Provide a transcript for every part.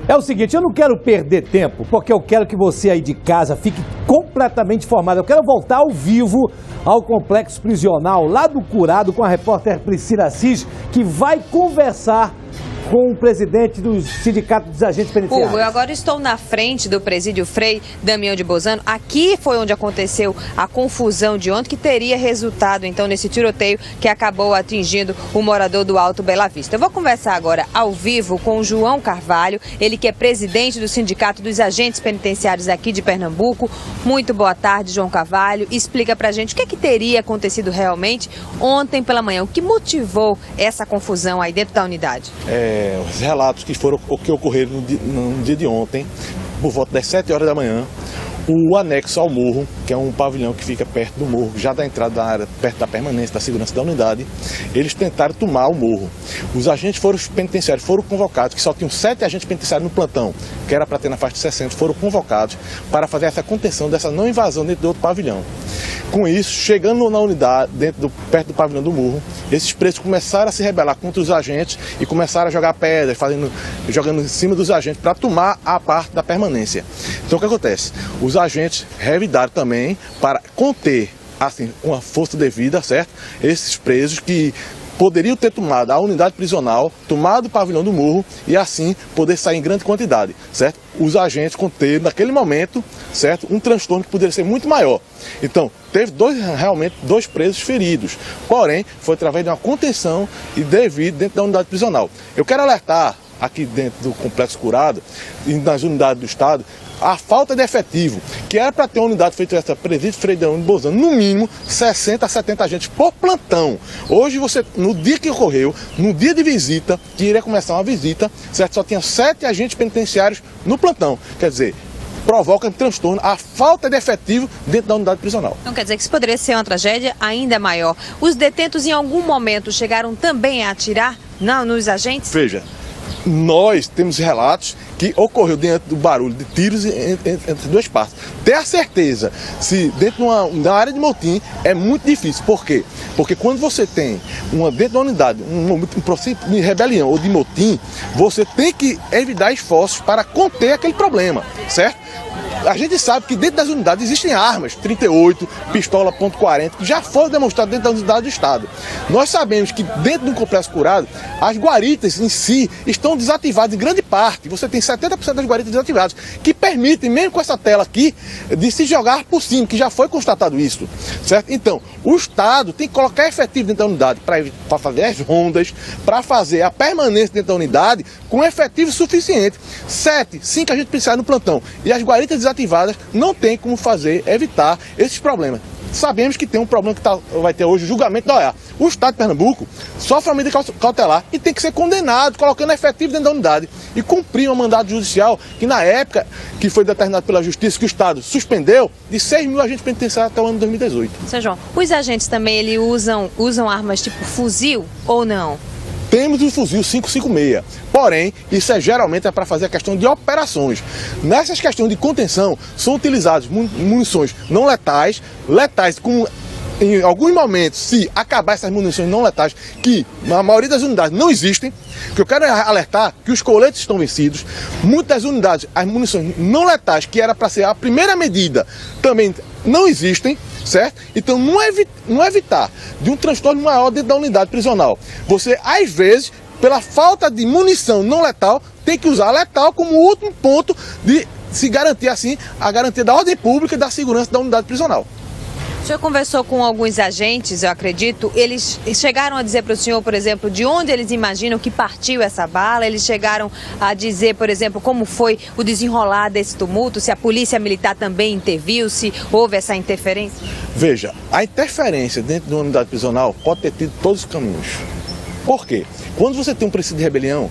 É o seguinte, eu não quero perder tempo, porque eu quero que você aí de casa fique completamente informado. Eu quero voltar ao vivo ao complexo prisional, lá do Curado, com a repórter Priscila Assis, que vai conversar com o presidente do Sindicato dos Agentes Penitenciários. Hugo, eu agora estou na frente do presídio Frei Damião de Bozano. Aqui foi onde aconteceu a confusão de ontem, que teria resultado, então, nesse tiroteio que acabou atingindo o morador do Alto Bela Vista. Eu vou conversar agora ao vivo com o João Carvalho, ele que é presidente do Sindicato dos Agentes Penitenciários aqui de Pernambuco. Muito boa tarde, João Carvalho. Explica pra gente o que teria acontecido realmente ontem pela manhã. O que motivou essa confusão aí dentro da unidade? Os relatos que ocorreram no dia de ontem, por volta das 7 horas da manhã, o anexo ao morro, que é um pavilhão que fica perto do morro, já da entrada da área, perto da permanência, da segurança da unidade, eles tentaram tomar o morro. Os agentes penitenciários foram convocados, que só tinham 7 agentes penitenciários no plantão, que era para ter na faixa de 60, foram convocados para fazer essa contenção dessa não invasão dentro do outro pavilhão. Com isso, chegando na unidade, perto do pavilhão do morro, esses presos começaram a se rebelar contra os agentes e começaram a jogar pedras, jogando em cima dos agentes para tomar a parte da permanência. Então o que acontece? Os agentes revidaram também para conter, assim, com a força devida, certo? Esses presos que poderiam ter tomado a unidade prisional, tomado o pavilhão do morro e assim poder sair em grande quantidade, certo? Os agentes conteram naquele momento, certo? Um transtorno que poderia ser muito maior. Então, teve realmente dois presos feridos, porém, foi através de uma contenção e devido dentro da unidade prisional. Eu quero alertar aqui dentro do Complexo Curado e nas unidades do Estado, a falta de efetivo, que era para ter uma unidade feita essa presídio Frei Damião de Bozano, no mínimo 60 a 70 agentes por plantão. Hoje no dia que ocorreu, no dia de visita, que iria começar uma visita, certo? Só tinha 7 agentes penitenciários no plantão. Quer dizer, provoca transtorno, a falta de efetivo dentro da unidade prisional. Então quer dizer que isso poderia ser uma tragédia ainda maior. Os detentos em algum momento chegaram também a atirar nos agentes? Veja, nós temos relatos que ocorreu dentro do barulho de tiros entre duas partes. Ter a certeza se dentro da área de motim é muito difícil. Por quê? Porque quando você tem dentro da unidade um processo de rebelião ou de motim, você tem que evitar esforços para conter aquele problema, certo? A gente sabe que dentro das unidades existem armas, 38, pistola .40, que já foram demonstradas dentro da unidade do Estado. Nós sabemos que dentro do Complexo Curado, as guaritas em si estão desativadas em grande parte. Você tem 70% das guaritas desativadas, que permitem, mesmo com essa tela aqui, de se jogar por cima, que já foi constatado isso, certo? Então, o Estado tem que colocar efetivo dentro da unidade para fazer as rondas, para fazer a permanência dentro da unidade com efetivo suficiente. 5 agentes penitenciários no plantão e as guaritas desativadas não tem como evitar esses problemas. Sabemos que tem um problema que vai ter hoje o julgamento da OEA. O Estado de Pernambuco sofre uma medida cautelar e tem que ser condenado, colocando efetivo dentro da unidade e cumprir um mandado judicial que na época que foi determinado pela Justiça, que o Estado suspendeu, de 6 mil agentes penitenciários até o ano de 2018. Seu João, os agentes também usam armas tipo fuzil ou não? Temos o fuzil 5.56, porém, isso geralmente para fazer a questão de operações. Nessas questões de contenção, são utilizadas munições não letais, como em alguns momentos, se acabar essas munições não letais, que na maioria das unidades não existem, que eu quero alertar que os coletes estão vencidos, muitas das unidades, as munições não letais, que era para ser a primeira medida, também não existem, certo? Então não evitar de um transtorno maior dentro da unidade prisional. Você, às vezes, pela falta de munição não letal, tem que usar letal como último ponto de se garantir, assim, a garantia da ordem pública e da segurança da unidade prisional. O senhor conversou com alguns agentes, eu acredito, eles chegaram a dizer para o senhor, por exemplo, de onde eles imaginam que partiu essa bala? Eles chegaram a dizer, por exemplo, como foi o desenrolar desse tumulto, se a polícia militar também interviu, se houve essa interferência? Veja, a interferência dentro de uma unidade prisional pode ter tido todos os caminhos. Por quê? Quando você tem um princípio de rebelião,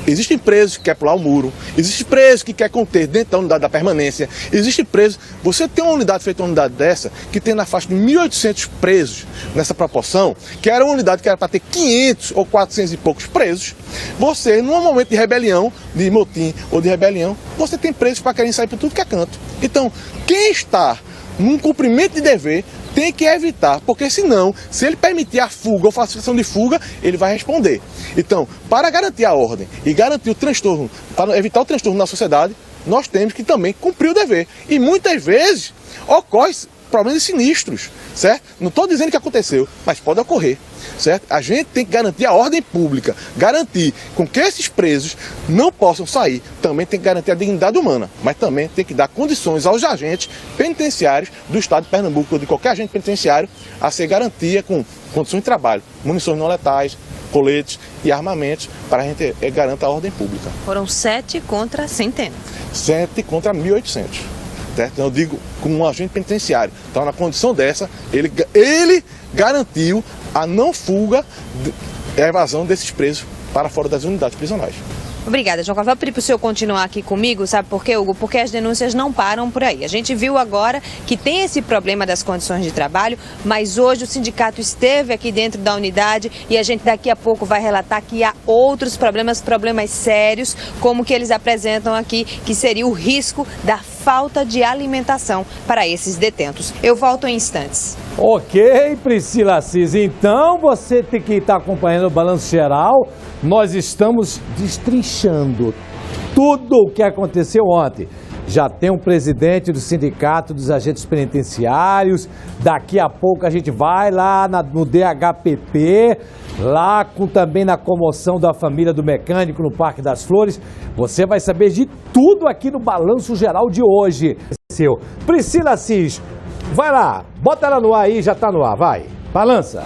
existem presos que querem pular o muro, existem presos que querem conter dentro da unidade da permanência, existem presos. Você tem uma unidade feita, uma unidade dessa, que tem na faixa de 1.800 presos nessa proporção, que era uma unidade que era para ter 500 ou 400 e poucos presos. Você, num momento de rebelião, de motim ou de rebelião, você tem presos para querem sair por tudo que é canto. Então, quem está num cumprimento de dever tem que evitar, porque senão, se ele permitir a fuga ou facilitação de fuga, ele vai responder. Então, para garantir a ordem e garantir o transtorno, para evitar o transtorno na sociedade, nós temos que também cumprir o dever. E muitas vezes ocorre problemas sinistros, certo? Não estou dizendo que aconteceu, mas pode ocorrer, certo? A gente tem que garantir a ordem pública, garantir com que esses presos não possam sair. Também tem que garantir a dignidade humana, mas também tem que dar condições aos agentes penitenciários do estado de Pernambuco, ou de qualquer agente penitenciário, a ser garantia com condições de trabalho, munições não letais, coletes e armamentos, para a gente garantir a ordem pública. Foram 7 contra centenas. 7 contra 1.800. Certo? Eu digo como um agente penitenciário. Então, na condição dessa, ele garantiu a não fuga e a evasão desses presos para fora das unidades prisionais. Obrigada, João Carlos. Vou pedir para o senhor continuar aqui comigo, sabe por quê, Hugo? Porque as denúncias não param por aí. A gente viu agora que tem esse problema das condições de trabalho, mas hoje o sindicato esteve aqui dentro da unidade e a gente daqui a pouco vai relatar que há outros problemas sérios, como que eles apresentam aqui, que seria o risco da falta de alimentação para esses detentos. Eu volto em instantes. Ok, Priscila Assis, então você tem que estar acompanhando o Balanço Geral. Nós estamos destrinchando tudo o que aconteceu ontem. Já tem um presidente do Sindicato dos Agentes Penitenciários. Daqui a pouco a gente vai lá no DHPP, lá também na comoção da família do mecânico no Parque das Flores. Você vai saber de tudo aqui no Balanço Geral de hoje. Priscila Assis, vai lá, bota ela no ar aí, já está no ar, vai, balança.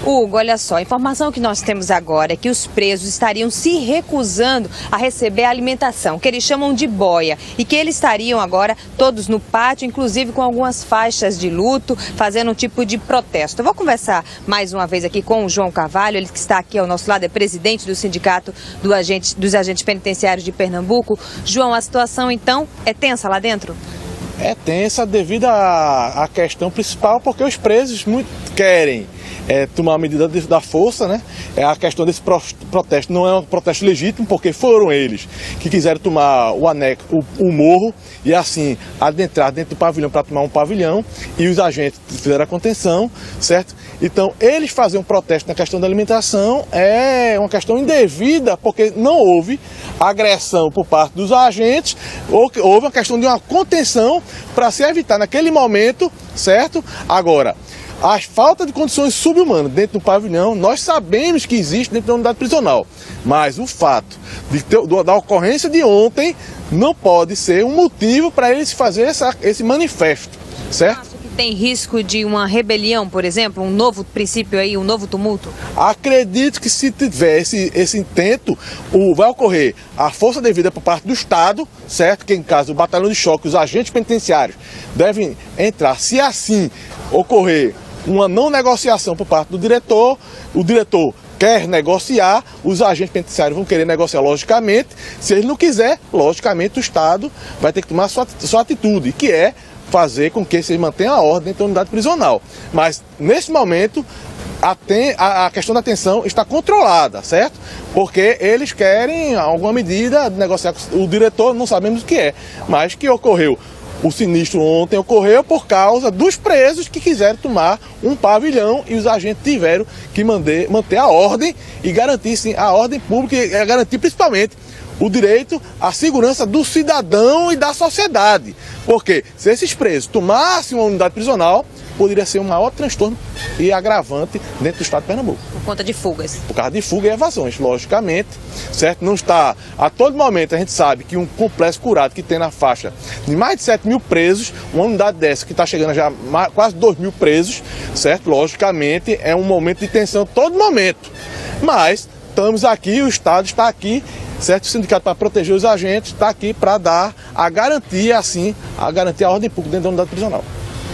Hugo, olha só, a informação que nós temos agora é que os presos estariam se recusando a receber a alimentação, que eles chamam de boia, e que eles estariam agora todos no pátio, inclusive com algumas faixas de luto, fazendo um tipo de protesto. Eu vou conversar mais uma vez aqui com o João Carvalho, ele que está aqui ao nosso lado, é presidente do Sindicato dos Agentes Penitenciários de Pernambuco. João, a situação então é tensa lá dentro? É tensa devido à questão principal, porque os presos muito querem tomar a medida da força, né? A questão desse protesto não é um protesto legítimo, porque foram eles que quiseram tomar o anexo, o morro, e assim adentrar dentro do pavilhão para tomar um pavilhão, e os agentes fizeram a contenção, certo? Então, eles fazerem um protesto na questão da alimentação é uma questão indevida, porque não houve agressão por parte dos agentes, houve uma questão de uma contenção para se evitar naquele momento, certo? Agora, a falta de condições subhumanas dentro do pavilhão, nós sabemos que existe dentro da unidade prisional, mas o fato da ocorrência de ontem não pode ser um motivo para eles fazer esse manifesto, certo? Tem risco de uma rebelião, por exemplo, um novo princípio aí, um novo tumulto? Acredito que se tiver esse intento, vai ocorrer a força devida por parte do Estado, certo? Que em caso do batalhão de choque, os agentes penitenciários devem entrar. Se assim ocorrer uma não negociação por parte do diretor, o diretor quer negociar, os agentes penitenciários vão querer negociar logicamente. Se ele não quiser, logicamente o Estado vai ter que tomar sua atitude, que é fazer com que se mantenha a ordem dentro da unidade prisional. Mas, nesse momento, a questão da tensão está controlada, certo? Porque eles querem alguma medida de negociar com o diretor, não sabemos o que é, mas que ocorreu. O sinistro ontem ocorreu por causa dos presos que quiseram tomar um pavilhão e os agentes tiveram que manter a ordem e garantir sim, a ordem pública e garantir principalmente o direito à segurança do cidadão e da sociedade. Porque se esses presos tomassem uma unidade prisional, poderia ser um maior transtorno e agravante dentro do estado de Pernambuco. Por conta de fugas. Por causa de fuga e evasões, logicamente, certo? Não está, a todo momento a gente sabe que um complexo curado que tem na faixa de mais de 7 mil presos, uma unidade dessa que está chegando já a quase 2 mil presos, certo? Logicamente é um momento de tensão todo momento. Mas estamos aqui, o Estado está aqui, certo? O sindicato, para proteger os agentes, está aqui para dar a garantia, assim, a garantia à ordem pública dentro da unidade prisional.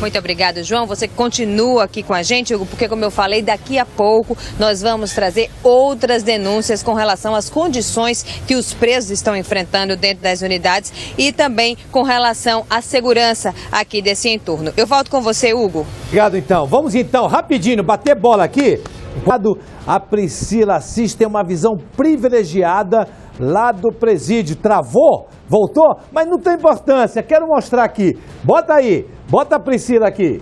Muito obrigada, João. Você continua aqui com a gente, Hugo, porque, como eu falei, daqui a pouco nós vamos trazer outras denúncias com relação às condições que os presos estão enfrentando dentro das unidades e também com relação à segurança aqui desse entorno. Eu volto com você, Hugo. Obrigado, então. Vamos, então, rapidinho, bater bola aqui. A Priscila Assis tem uma visão privilegiada lá do presídio. Travou? Voltou? Mas não tem importância. Quero mostrar aqui. Bota aí. Bota a Priscila aqui.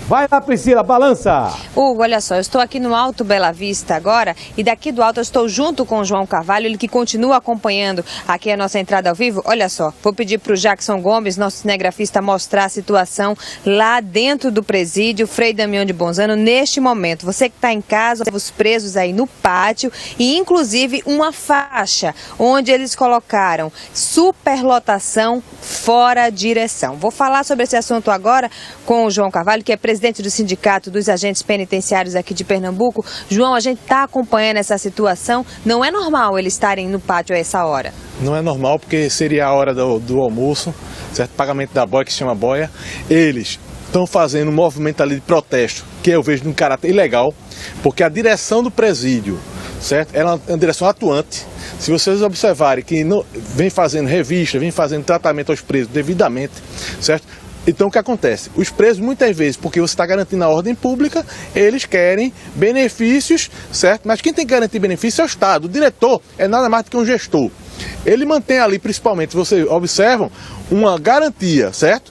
Vai lá, Priscila, balança! Hugo, olha só, eu estou aqui no Alto Bela Vista agora e daqui do alto eu estou junto com o João Carvalho, ele que continua acompanhando aqui a nossa entrada ao vivo. Olha só, vou pedir para o Jackson Gomes, nosso cinegrafista, mostrar a situação lá dentro do presídio Frei Damião de Bolzano neste momento. Você que está em casa, os presos aí no pátio e inclusive uma faixa onde eles colocaram superlotação fora direção. Vou falar sobre esse assunto agora com o João Carvalho, que é presidente do Sindicato dos Agentes Penitenciários aqui de Pernambuco. João, a gente está acompanhando essa situação. Não é normal eles estarem no pátio a essa hora? Não é normal, porque seria a hora do almoço, certo? Pagamento da boia, que se chama boia. Eles estão fazendo um movimento ali de protesto, que eu vejo de um caráter ilegal, porque a direção do presídio, certo? Ela é uma direção atuante. Se vocês observarem que vem fazendo revista, vem fazendo tratamento aos presos devidamente, certo? Então o que acontece? Os presos muitas vezes, porque você está garantindo a ordem pública, eles querem benefícios, certo? Mas quem tem que garantir benefício é o Estado. O diretor é nada mais do que um gestor. Ele mantém ali, principalmente, vocês observam, uma garantia, certo?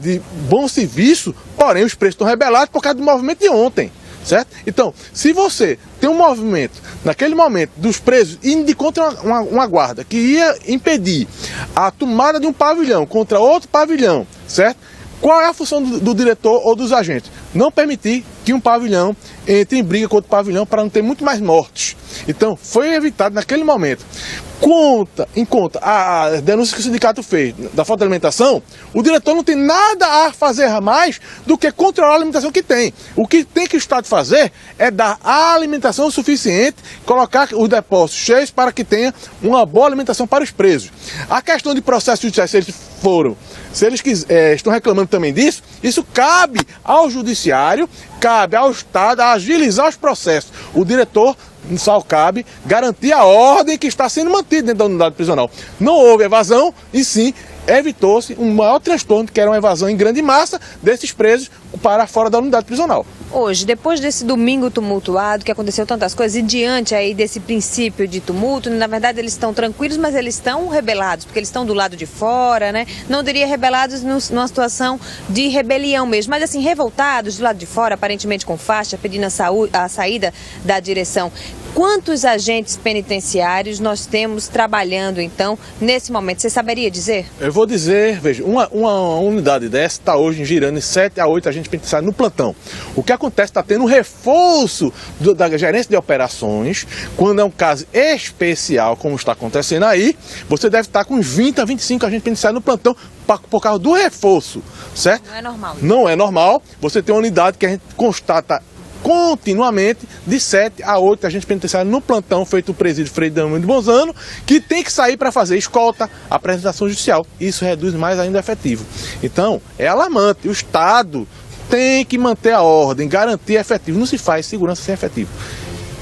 De bom serviço, porém os presos estão rebelados por causa do movimento de ontem. Certo? Então, se você tem um movimento, naquele momento, dos presos, indo de contra uma guarda que ia impedir a tomada de um pavilhão contra outro pavilhão, certo? Qual é a função do diretor ou dos agentes? Não permitir que um pavilhão entre em briga com outro pavilhão para não ter muito mais mortes. Então, foi evitado naquele momento. Em conta a denúncia que o sindicato fez da falta de alimentação, o diretor não tem nada a fazer mais do que controlar a alimentação que tem. O que tem que o Estado fazer é dar a alimentação suficiente, colocar os depósitos cheios para que tenha uma boa alimentação para os presos. A questão de processo judicial, se eles estão reclamando também disso, isso cabe ao judiciário, cabe ao Estado agilizar os processos. O diretor só cabe garantir a ordem que está sendo mantida dentro da unidade prisional. Não houve evasão e sim evitou-se um maior transtorno, que era uma evasão em grande massa desses presos para fora da unidade prisional. Hoje, depois desse domingo tumultuado, que aconteceu tantas coisas, e diante aí desse princípio de tumulto, na verdade eles estão tranquilos, mas eles estão rebelados, porque eles estão do lado de fora, né? Não diria rebelados numa situação de rebelião mesmo, mas assim, revoltados do lado de fora, aparentemente com faixa, pedindo a saída da direção. Quantos agentes penitenciários nós temos trabalhando, então, nesse momento? Você saberia dizer? Eu vou dizer, veja, uma unidade dessa está hoje girando em 7 a 8 agentes penitenciários no plantão. O que acontece, está tendo um reforço da gerência de operações. Quando é um caso especial, como está acontecendo aí, você deve estar com uns 20 a 25 agentes penitenciários no plantão por causa do reforço, certo? Não é normal. Não é normal. Você tem uma unidade que a gente constata continuamente de 7 a 8 agentes penitenciários no plantão feito o presídio Frei Damião de Bolzano, que tem que sair para fazer escolta, apresentação judicial. Isso reduz mais ainda o efetivo. Então, é alarmante. O Estado tem que manter a ordem, garantir efetivo. Não se faz segurança sem efetivo.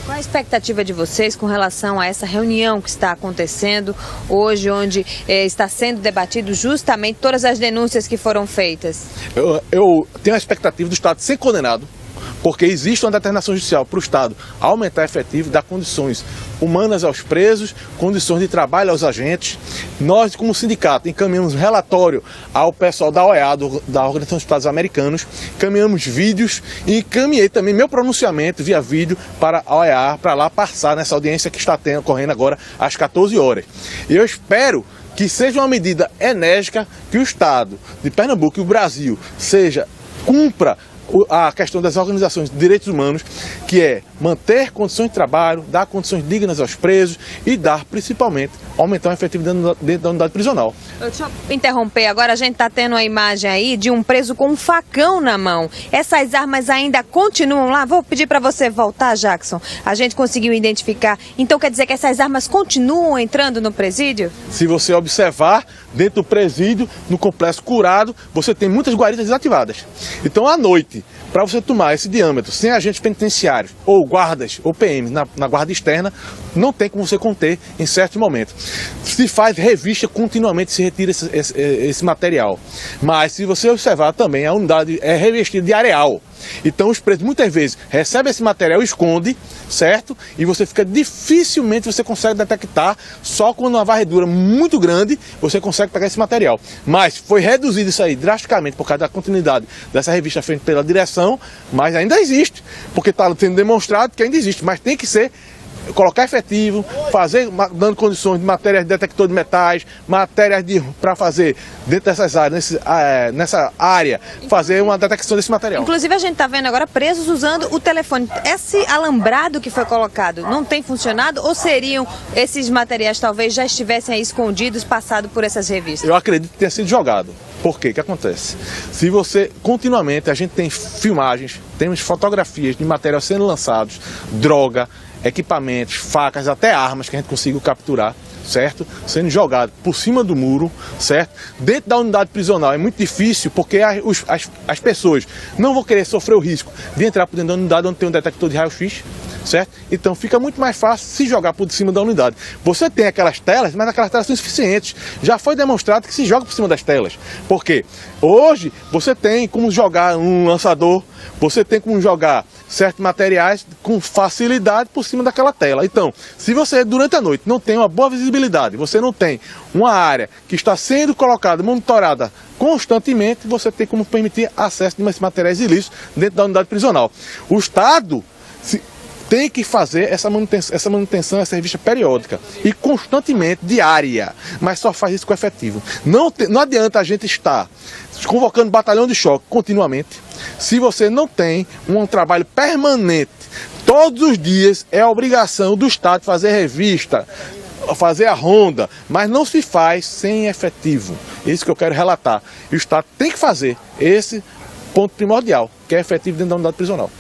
Qual a expectativa de vocês com relação a essa reunião que está acontecendo hoje, onde está sendo debatido justamente todas as denúncias que foram feitas? Eu tenho a expectativa do Estado ser condenado, porque existe uma determinação judicial para o Estado aumentar efetivo, dar condições humanas aos presos, condições de trabalho aos agentes. Nós, como sindicato, encaminhamos relatório ao pessoal da OEA, da Organização dos Estados Americanos, encaminhamos vídeos e encaminhei também meu pronunciamento via vídeo para a OEA, para lá passar nessa audiência que está ocorrendo agora às 14 horas. E eu espero que seja uma medida enérgica, que o Estado de Pernambuco e o Brasil cumpra a questão das organizações de direitos humanos, que é manter condições de trabalho, dar condições dignas aos presos e dar, principalmente, aumentar o efetivo dentro da unidade prisional. Deixa eu interromper agora, a gente está tendo a imagem aí de um preso com um facão na mão. Essas armas ainda continuam lá? Vou pedir para você voltar, Jackson. A gente conseguiu identificar. Então quer dizer que essas armas continuam entrando no presídio? Se você observar, dentro do presídio, no complexo curado, você tem muitas guaridas desativadas. Então, à noite, para você tomar esse diâmetro sem agentes penitenciários ou guardas ou PMs na guarda externa, não tem como você conter em certos momentos. Se faz revista continuamente, se retira esse material. Mas se você observar também, a unidade é revestida de areal. Então os presos muitas vezes recebem esse material, esconde, certo? E você fica, dificilmente você consegue detectar, só quando uma varredura muito grande você consegue pegar esse material. Mas foi reduzido isso aí drasticamente por causa da continuidade dessa revista feita pela direção, mas ainda existe, porque está sendo demonstrado que ainda existe, mas tem que ser colocar efetivo, fazer, dando condições de matérias de detector de metais, matérias para fazer dentro dessas áreas, nessa área, fazer uma detecção desse material. Inclusive a gente está vendo agora presos usando o telefone. Esse alambrado que foi colocado não tem funcionado ou seriam esses materiais talvez já estivessem aí escondidos, passados por essas revistas? Eu acredito que tenha sido jogado. Por quê? O que acontece? Se você, continuamente, a gente tem filmagens, temos fotografias de material sendo lançados, droga, equipamentos, facas, até armas que a gente conseguiu capturar, certo? Sendo jogado por cima do muro, certo? Dentro da unidade prisional é muito difícil porque as pessoas não vão querer sofrer o risco de entrar por dentro da unidade onde tem um detector de raio-x, certo? Então fica muito mais fácil se jogar por cima da unidade. Você tem aquelas telas, mas aquelas telas são insuficientes. Já foi demonstrado que se joga por cima das telas. Por quê? Hoje você tem como jogar um lançador, você tem como jogar certos materiais com facilidade por cima daquela tela. Então, se você durante a noite não tem uma boa visibilidade, você não tem uma área que está sendo colocada, monitorada constantemente, você tem como permitir acesso de materiais ilícitos dentro da unidade prisional. O Estado tem que fazer essa manutenção, essa revista periódica e constantemente, diária, mas só faz isso com efetivo. Não adianta a gente estar convocando batalhão de choque continuamente, se você não tem um trabalho permanente. Todos os dias é obrigação do Estado fazer revista, fazer a ronda, mas não se faz sem efetivo. Isso que eu quero relatar. E o Estado tem que fazer esse ponto primordial, que é efetivo dentro da unidade prisional.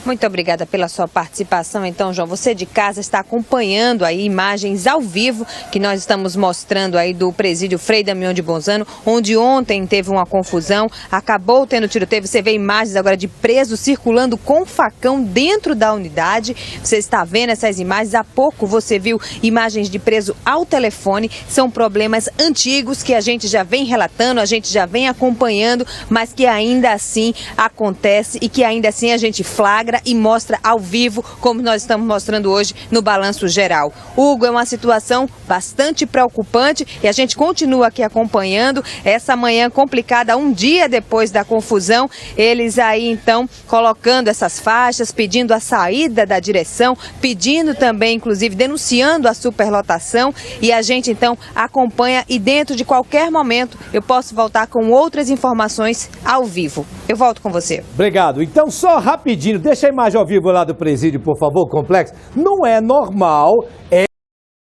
Muito obrigada pela sua participação. Então, João, você de casa está acompanhando aí imagens ao vivo que nós estamos mostrando aí do presídio Frei Damião de Bolzano, onde ontem teve uma confusão, acabou tendo tiroteio. Você vê imagens agora de presos circulando com facão dentro da unidade. Você está vendo essas imagens. Há pouco você viu imagens de preso ao telefone. São problemas antigos que a gente já vem relatando, a gente já vem acompanhando, mas que ainda assim acontece e que ainda assim a gente flagra e mostra ao vivo, como nós estamos mostrando hoje no Balanço Geral. Hugo, é uma situação bastante preocupante e a gente continua aqui acompanhando essa manhã complicada, um dia depois da confusão. Eles aí então colocando essas faixas, pedindo a saída da direção, pedindo também, inclusive, denunciando a superlotação, e a gente então acompanha e dentro de qualquer momento eu posso voltar com outras informações ao vivo. Eu volto com você. Obrigado. Então, só rapidinho, deixa a imagem ao vivo lá do presídio, por favor, Complexo. Não é normal,